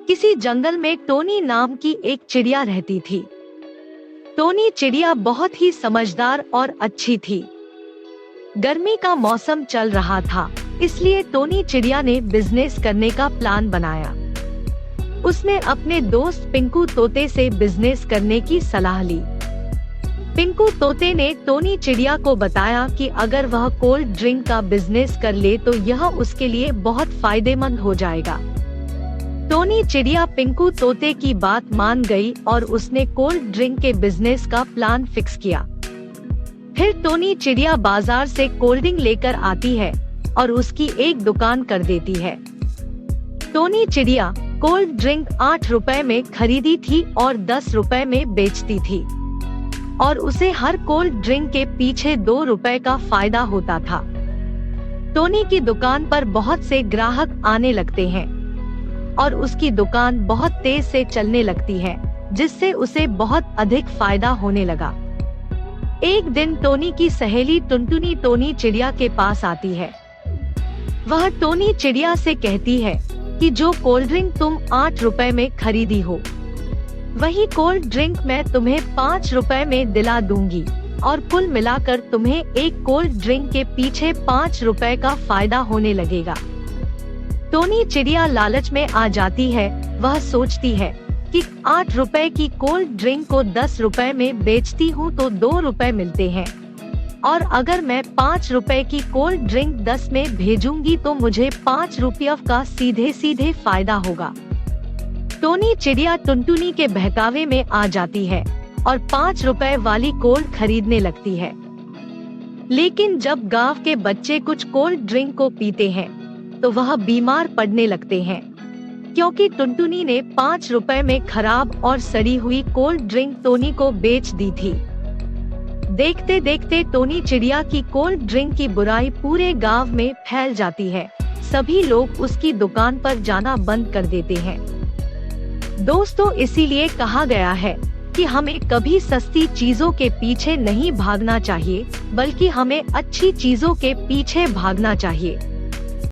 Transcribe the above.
किसी जंगल में टोनी नाम की एक चिड़िया रहती थी। टोनी चिड़िया बहुत ही समझदार और अच्छी थी। गर्मी का मौसम चल रहा था, इसलिए टोनी चिड़िया ने बिजनेस करने का प्लान बनाया। उसने अपने दोस्त पिंकू तोते से बिजनेस करने की सलाह ली। पिंकू तोते ने टोनी चिड़िया को बताया कि अगर वह कोल्ड ड्रिंक का बिजनेस कर ले तो यह उसके लिए बहुत फायदेमंद हो जाएगा। टोनी चिड़िया पिंकू तोते की बात मान गई और उसने कोल्ड ड्रिंक के बिजनेस का प्लान फिक्स किया। फिर टोनी चिड़िया बाजार से कोल्ड ड्रिंक लेकर आती है और उसकी एक दुकान कर देती है। टोनी चिड़िया कोल्ड ड्रिंक 8 रुपए में खरीदी थी और 10 रुपए में बेचती थी और उसे हर कोल्ड ड्रिंक के पीछे 2 रुपए का फायदा होता था। टोनी की दुकान पर बहुत से ग्राहक आने लगते हैं और उसकी दुकान बहुत तेज से चलने लगती है, जिससे उसे बहुत अधिक फायदा होने लगा। एक दिन टोनी की सहेली टुनटुनी टोनी चिड़िया के पास आती है। वह टोनी चिड़िया से कहती है कि जो कोल्ड ड्रिंक तुम 8 रुपए में खरीदी हो, वही कोल्ड ड्रिंक मैं तुम्हें 5 रुपए में दिला दूंगी और कुल मिलाकर तुम्हें एक कोल्ड ड्रिंक के पीछे 5 रुपए का फायदा होने लगेगा। टोनी चिड़िया लालच में आ जाती है। वह सोचती है कि 8 रुपए की कोल्ड ड्रिंक को 10 रुपए में बेचती हूँ तो 2 रुपए मिलते हैं, और अगर मैं 5 रुपए की कोल्ड ड्रिंक 10 में भेजूंगी तो मुझे 5 रुपये का सीधे सीधे फायदा होगा। टोनी चिड़िया टुनटुनी के बहकावे में आ जाती है और 5 रुपए वाली कोल्ड खरीदने लगती है। लेकिन जब गांव के बच्चे कुछ कोल्ड ड्रिंक को पीते हैं तो वह बीमार पड़ने लगते हैं, क्योंकि टुनटुनी ने 5 रुपए में खराब और सड़ी हुई कोल्ड ड्रिंक टोनी को बेच दी थी। देखते देखते टोनी चिड़िया की कोल्ड ड्रिंक की बुराई पूरे गांव में फैल जाती है। सभी लोग उसकी दुकान पर जाना बंद कर देते हैं। दोस्तों, इसीलिए कहा गया है कि हमें कभी सस्ती चीजों के पीछे नहीं भागना चाहिए, बल्कि हमें अच्छी चीजों के पीछे भागना चाहिए।